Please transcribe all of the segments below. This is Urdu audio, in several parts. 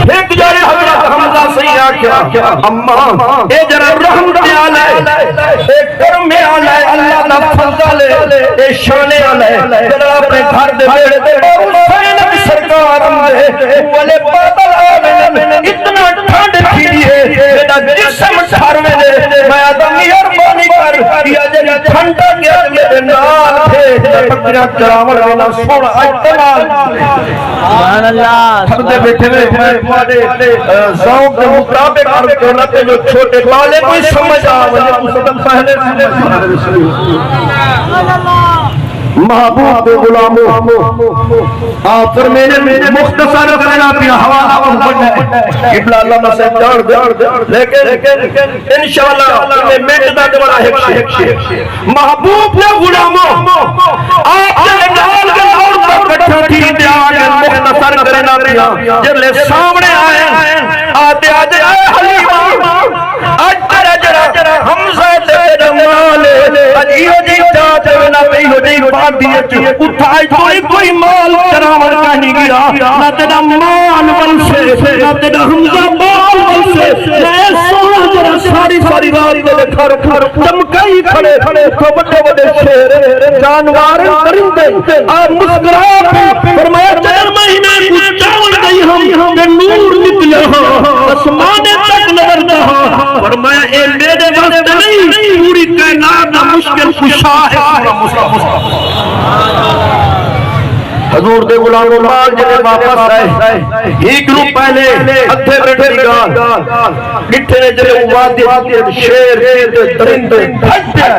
ایک جارے حضرت حمزہ سیاہ کیا اماں اے جرہ رحم دے آلائے اے کرم آلائے اللہ نہ فضل اے شان آلائے جرہ اپنے گھر دے بیڑے دے حسین کی سرکار دے والے بادل آلائے اتنا ٹھنڈ پھیری ہے میرا جسم ٹھاروے دے میں آدم مہربانی کر یا جنی ٹھنڈا گیا میرے نال تھے پکڑا چراور والا سوڑا اجتمال سبحان اللہ تھک دے بیٹھے ہوئے میں تمہارے ذوق کے مطابق عرض کرنا کہ جو چھوٹے والے کوئی سمجھ آوے اس وقت پہلے محبوب غلاموں آپ فرمینے مختصر کرنا پیا حوالہ پڑھنا ہے ابن اللہ سے جان دے لیکن انشاءاللہ میں میٹنا دوڑا ہے محبوب نے غلاموں آپ کے نال کے دور پر کٹھا تھی دیا مختصر کرنا پیا جب لے سامنے آئے آتے آتے آئے حلیمہ جرا حمزہ تیرے مالے اجیو جی چاہتے وینا پہ ہو جی بات دیئے اٹھائی کوئی مال چراور کہنی گیا نہ تیرا مال بل سے نہ تیرا حمزہ مال بل سے میں سونا جرا ساری رات تیرے گھر چمکائی کھڑے تو بڑے شیر جانوار کرندے آپ مسکرات فرمایا 4 مہینے چاول گئی ہم کہ نور نکلے آسمانے تک نظر رہا فرمایا اے میرے واسطے نہیں پوری کائنات کا مشکل کشا ہے حضور دے غلام مال جنے واپس آئے ایک روپ پہلے ادھے بیٹھے گان گٹھے نے جنے وادی شیر درندے بھٹے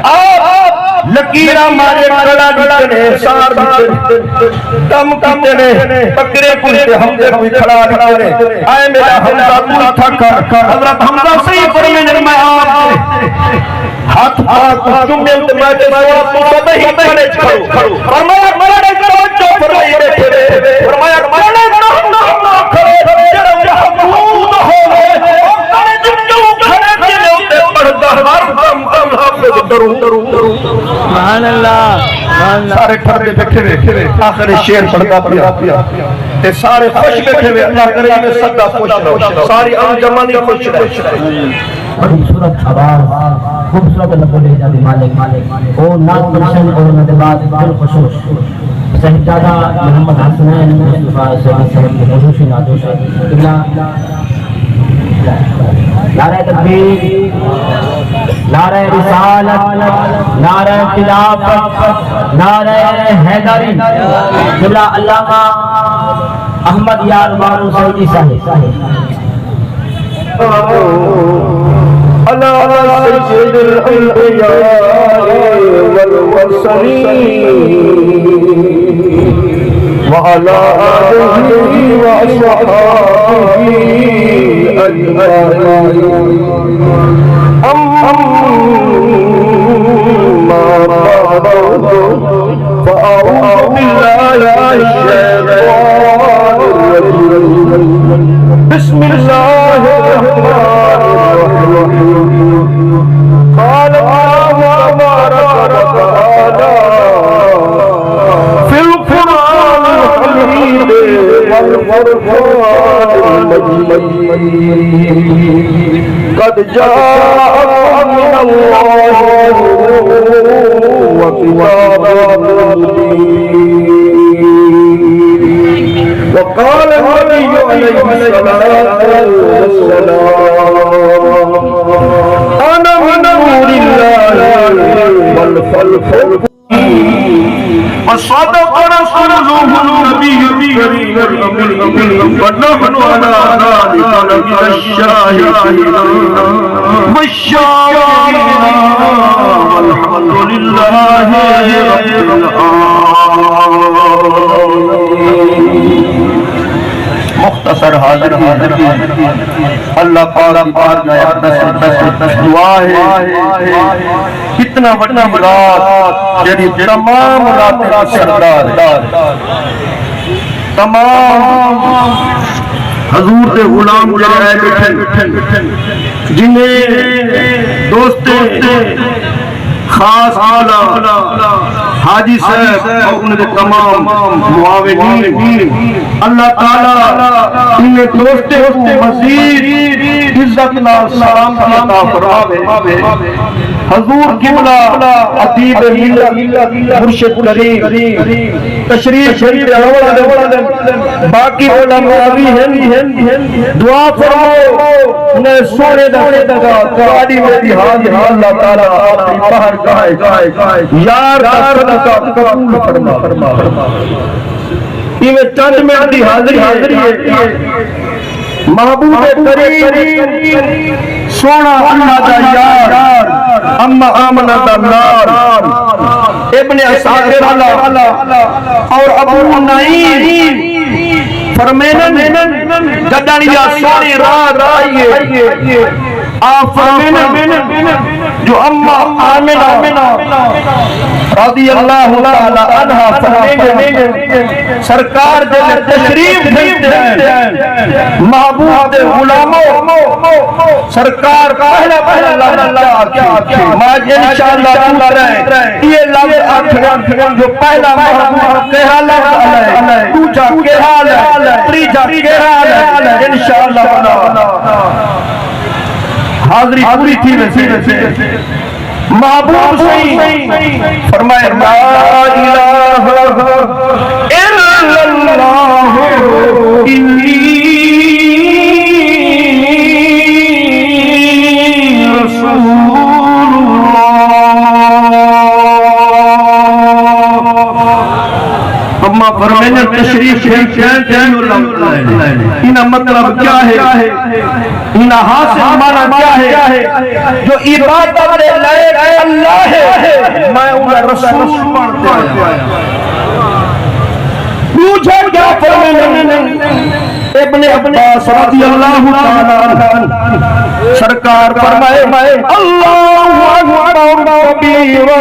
آپ لکیرہ مارے کڑا گٹنے سار گٹنے کم کٹنے پکرے پوچھتے ہم دے کوئی کھڑا گٹنے آئے میرا حمزہ پورا تھا حضرت حمزہ صحیح فرمینے میں آپ ہاتھ پاک چمے التماتے سوڑا تو سب ہی پڑے کھڑو فرمایا مرے کرو جو فرمائی بیٹھے فرمایا کرنے نہ کرو جرم محبود ہو گئے کرنے جنجو کھڑے کھڑے ہوتے پڑھتا ہر دم حافظ درو سبحان اللہ سارے ٹھردے بیٹھے ہوئے آخر شیر پڑھتا پیا تے سارے خوش بیٹھے ہوئے اللہ کرے میں صدا خوش رہو ساری انجمانی خوش رہے بڑی صورت آواز خوبصورت لبو لہجہ دی مالک او نات پرشن اور ندبات بالخصوص صحیحزادہ محمد حسنین مصطفیٰ صلی اللہ علیہ وسلم کی خصوصی نادوش ہے نعرہ تکبیر نعرہ رسالت نعرہ خلافت نعرہ حیدری قبلہ علامہ احمد یار بارو سعودی صاحب على سيد الأنبياء والمرسلين وعلى آله وأصحابه أجمعين أما بعد فأعوذ بالله من الشيطان الرجيم بسم الله الرحمن الرحيم قال الله تبارك وتعالى في القرآن الحميد والفرقان المجيد قد جاءكم من الله وكتاب مبين وقال النبي عليه الصلاة والسلام أنا من نور الله والفرق وصدق رسوله النبي الكريم ونحن على ذلك لمن الشاهدين والشاكرين والحمد لله رب العالمين مختصر حاضر اللہ پاک گیا دس دعا ہے کتنا بڑا رات جڑی تمام رات کا سردار تمام حضور دے غلام جڑے بیٹھے جنہیں دوستے خاص آلہ حاجی صاحب اور ان کے تمام معاونین اللہ تعالی ان دوستوں کو مزید عزت نال سلام عطا فرماوے حضور قبلہ ادیب ملت مرشد کریم تشریف شریف اولا باقی علماء بھی ہیں دعا فرماؤ نے سونے دگا گاڑی میں بھی حاضر اللہ تعالی اپنی باہر گائے یار صدقہ قبول فرما یہ میں چند منٹ کی حاضری ہے محبوب کریم سونا اللہ دا یار اما آمنہ دا نار ابن اساکر اور ابو نعیم فرمینن جدانیہ سونی رائیے آپ فرمینن جو اما آمنہ رضی اللہ تعالی عنہ فرمینن سرکار دے تشریف دھلتے ہیں محبوب دے غلاموں سرکار پہلا لفظ کیا ماج انشاءاللہ پوچھ رہے ہیں یہ لفظ آخر جو پہلا محبوب کہا لفظ علیہ دوجا کہا لفظ تریجا کہا لفظ انشاءاللہ حاضری پوری تھی ویسے محبوب صحیح فرمائے لا الہ الا اللہ انی رسول اما فرمائے تشریف انہا مطلب کیا ہے انہا حاصل مانا کیا ہے جو عبادت لائے اللہ ہے میں انہا رسول پڑھتے ہیں پوچھا کیا فرمائے ابن عباس رضی اللہ تعالی سرکار فرمائے اللہ اکبر کبیرا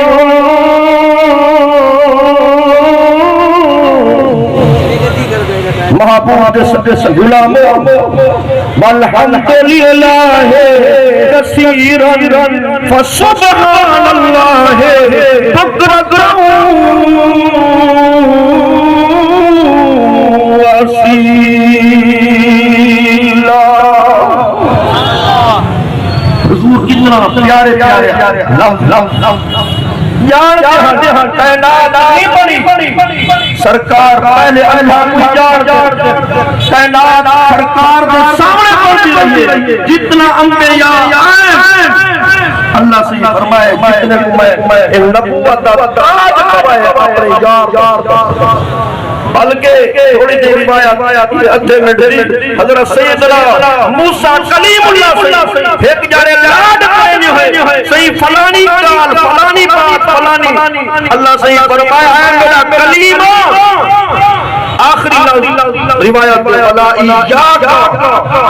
محبوب دس غلاموں والحمد للہ کثیرا فسبحان اللہ بکرۃ واسیلا حضور کتنا پیارے لفظ یہاں کائنات نہیں بڑی سرکار پہلے اللہ کو کائنات سرکار کے سامنے پہنچی رہی ہے جتنا انبیاء آئے اللہ سے فرمائے جتنے کو میں نبوت دا تاج پوائے اپنے یار بلکہ تھوڑی دیر روایت ادھے میں ڈری حضرت سیدنا موسیٰ کلیم اللہ سے ایک جارے لاد پہنے ہوئے صحیح فلانی کال فلانی بات فلانی اللہ سے فرمایا ہے میرا کلیمہ آخری روایت میں ولا ایجاد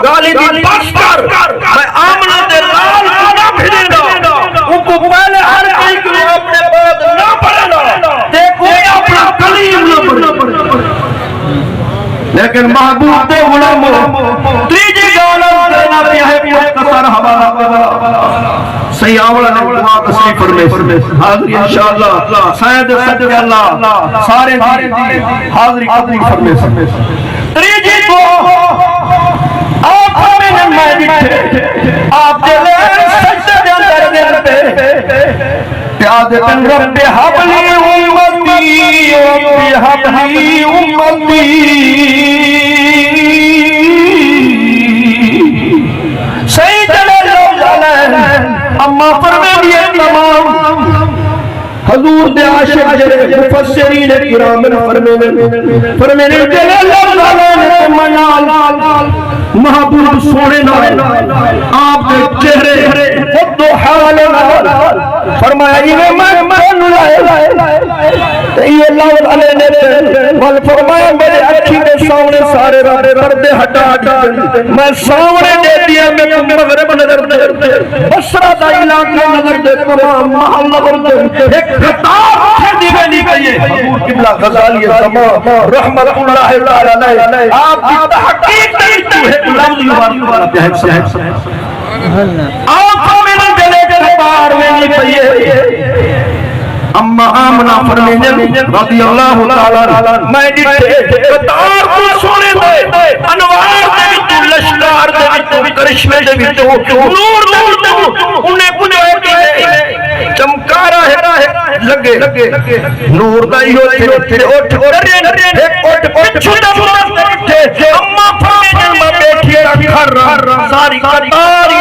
گالی دی بس کر میں آمنہ دے لال کو نہ بھیجے گا ان کو پہلے ہر ایک کو اپنے بعد نہ پڑھے گا دیکھو اپنا کلیم نہ پڑھے لیکن محبوب دے غلاموں تیجی گالا دینا بھی ہے مختصر حوالہ صحیح آولا نے دعا تصریف فرمے حاضری انشاءاللہ سید صدق اللہ سارے حاضری قبول فرمے تیجی دعا آپ ہمیں میں جٹھے آپ دلے سجدہ دے اندر دلتے پیاد تن رب حبلی امتی رب حبلی امتی سید اللہ علیہ اما فرمیے تمام حضور دے عاشق جرے مفسرین کرام فرمینے جلال اللہ علیہ منال محبوب سونے نال آپ کے چہرے خود حال فرمایا یہ میں لائے یہ لفظ علیہ نے بل فرمایا میرے اکھی کے سامنے سارے پردے ہٹا میں سامنے دے دیا میں مغرب نظر دے بصرہ دا علاقہ نظر دے تمام محل نظر دے ایک خطاب اٹھے دیوے نہیں گئے حضور قبلہ غزالی زمان رحمت اللہ تعالی علیہ آپ کی تحقیق نہیں تو ایک لفظ یوار آنکھوں میں نہ جلے کے بار میں نہیں پئیے اما آمنہ فرمین رضی اللہ تعالیٰ میں ڈٹھے قطار کو سونے دے انوار دے وچوں لشکار دے وچوں کرشمے دے وچوں نور دے وچوں انہیں بجھائے کی چمکارا ہے لگے نور دا ہی ہوتے اٹھ پچھو دا مرد دے اما فرمین میں بیٹھی کھر ساری قطاری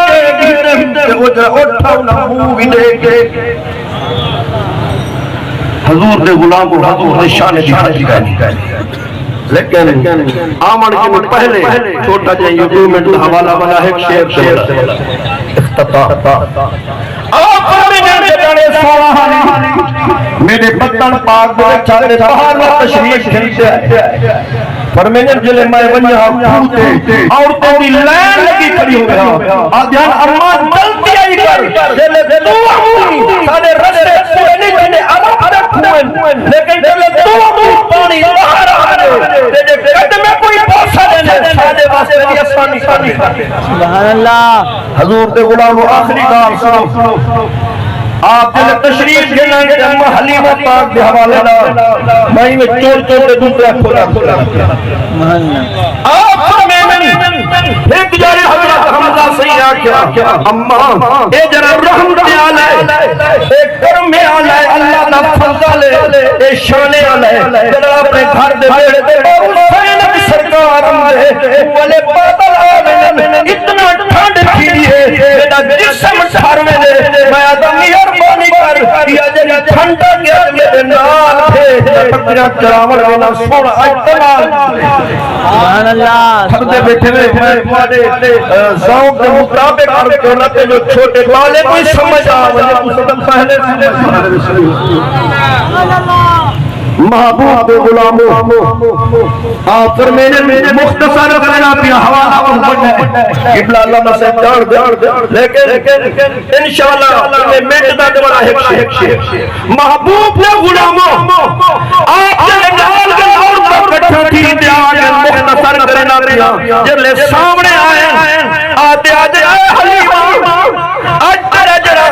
دے اٹھا نمو بھی دے گے حضور دے غلام کو حضور نشان دکھائی لیکن آمن کے پہلے چھوٹا جائیں یومنٹ حوالہ بنا ہے شیر اختتاح آپ میں جانے سوہانی میرے بدن پاک دے چاہتے باہر میں تشریف کھلتے ہیں فرمینر جلے میں ونیا پھوٹے عورتوں کی لین لگی کھڑی ہو گیا آدھیان ارمان جلتی آئی کر جلے تو آمونی سارے رسے سوئے نہیں جنے ارک ہوئے لیکن جلے تو آمونی پانی باہر آنے جلے قد میں کوئی پوسا دینے سارے واسے بھی اسانی سبحان اللہ حضور دے غلام آخری کام سنو آپ جلے تشریف گھنان کے اما حلیمہ پاک دے حوالے دا مائی میں چور چور دے دوسرے کھولا آپ فرمین ایک جارے حضرت حمزہ صحیح آکیا اما اے جرہ رحم دے آلائے ایک کرم میں آلائے اللہ دا فضل اے شانے آلائے جرہ اپنے گھر دے بیڑے دے حسین کی سرکار دے والے بادل آمین اتنا ٹھانڈ پھیری ہے میرا جسم ٹھاروے دے میں آدمی ارمانی کر یا جنی ٹھنڈا گیا میرے نال تھے پکڑا چراور والا سوڑا اجتمال سبحان اللہ تھردے بیٹھے میں ذوق کے مطابق عرض کرنا کہ جو چھوٹے والے کوئی سمجھ آوے مصدق پہلے محبوب غلاموں آپ فرمینے مختصر کرنا پیا حوالہ بڑھنے قبلہ اللہ سے جان لیکن انشاءاللہ میں منٹ دا بڑا ایک شیخ محبوب غلاموں آپ جلے ڈال کے اور کٹھا تھی دیا مختصر کرنا پیا جلے سامنے آئے آتے آجے آئے حلیمہ آج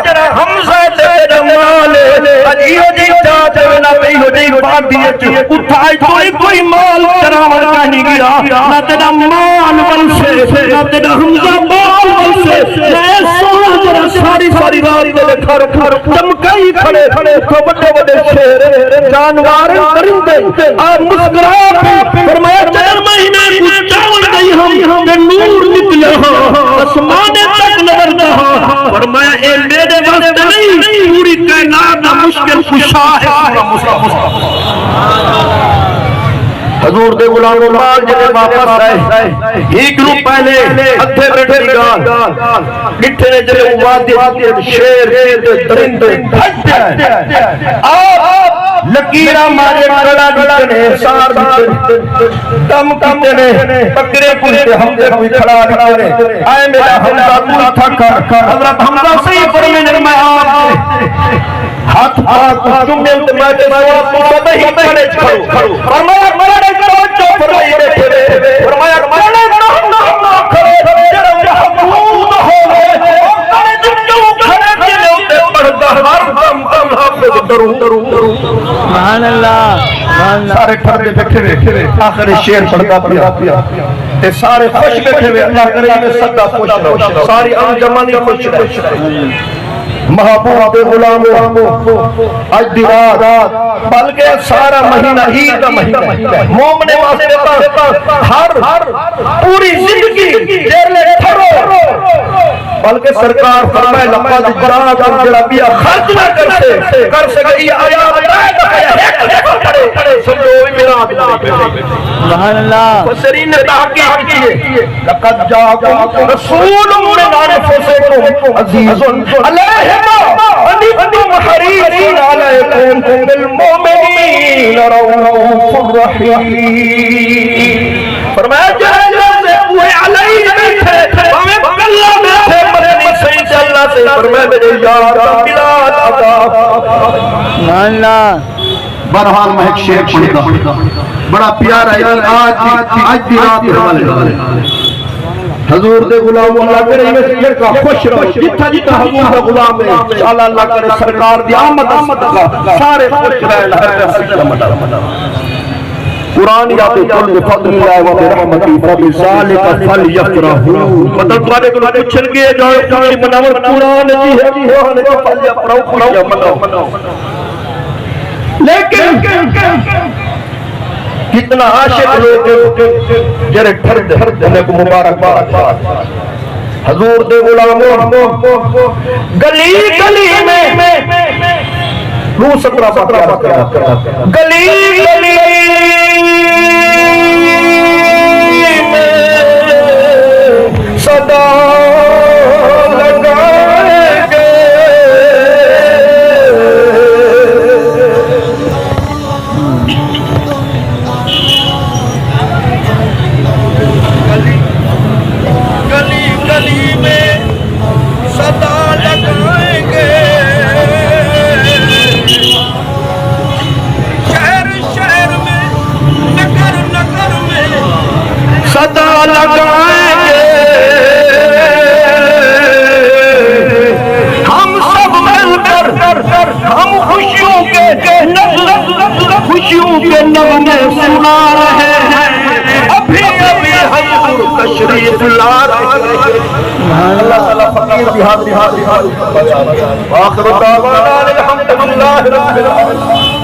جرا حمزہ تیرے مالے اجیو جی چاہتے وینا پہی ہو جی بات دیئے اٹھائی کوئی مال تراور کہنی گیا نہ تیرا مال بل سے نہ تیرا حمزہ مال بل سے میں سونا جرا ساری رات دے کھر چمکائی کھڑے تو بڑے شیر جانوار کرندے آپ مسکرا فرمایا 4 مہینے کچھ چاول گئی ہم کہ نور نکلے ہاں اسمانے تک نظر رہا فرمایا اے میرے واسطے نہیں پوری کائنات کا مشکل کشا ہے حضور دے غلام مال جنے واپس آئے ایک روپ پہلے ادھے بیٹھے گال گٹھے نے جنے وادی شیر درندے بھجتے ہیں آپ لکیرہ مارے کڑا گٹنے سار گٹنے دم کتنے پکرے پورے ہم دے کوئی کھڑا گٹنے آئے میرا حمزہ پورا تھا حضرت حمزہ صحیح فرمینے میں آپ ہاتھ پاک جمعے میں کے سواب کو سب ہی پڑے کھڑو فرمایا مرے کرو جو فرمائی بیٹھے فرمایا مرے کرو کھڑو جرم محبود ہو گئے اور جو کھڑے کے لئے ہوتے پڑھتا ہر دم حافظ درو سبحان اللہ سارے ٹھردے بیٹھے ہوئے آخر شیر پڑھتا پیا تے سارے خوش بیٹھے ہوئے اللہ کرے میں صدہ خوش رہو ساری انجمانی خوش رہو محبوب غلاموں آج دیوار بلکہ سارا مہینہ ہی کا مہینہ مومنے واسطے ہر پوری زندگی دیر لے ٹھرو بلکہ سرکار فرمائے لفظ جرات اور جرابیہ خرچ نہ کر سکے یہ آیات سبحان اللہ فسرین نے تحقیق کیے لقد جاءکم رسول من انفسکم عزیز علیہما انتم حریصون علیکم بالمؤمنین رؤوف رحیم فرمایا جیسے وہ علیہ بیٹھے ہمیں اللہ بیٹھے مدنی صحیح سے اللہ سے فرمایا میرے یار بلاد عطا سبحان اللہ برحال میں ایک شیخ پڑھتا بڑا پیارا ہے آج دی رات حوالے حضور دے غلام اللہ کرے میں سے کا خوش رہو جتھا جتھا حضور دا غلام ہے انشاءاللہ اللہ کرے سرکار دی آمد کا سارے خوش رہن ہر خوش مدد قرآن یاد قل بفضل اللہ و برحمتہ فبذلک فلیفرحوا مطلب تمہارے کو پوچھن گے جو خوشی مناور قرآن دی ہے فلیفرحوا خوشی مناؤ لیکن کتنا عاشق لوگ جرے ٹھرد انہیں کو مبارکباد حضور دے غلاموں گلی گلی میں روح سترہ بطرہ گلی گلی میں صدا لگائیں گے گلی گلی میں صدا لگائیں گے شہر شہر میں نگر نگر میں صدا لگائیں گے ہم سب مل کر ہم خوشیوں کے نغمے سنا رہے ہیں ابھی ابھی حضور تشریف لا رہے ہیں اللہ تعالیٰ فقیر بہار آخر دعوانا الحمدللہ رب العالمین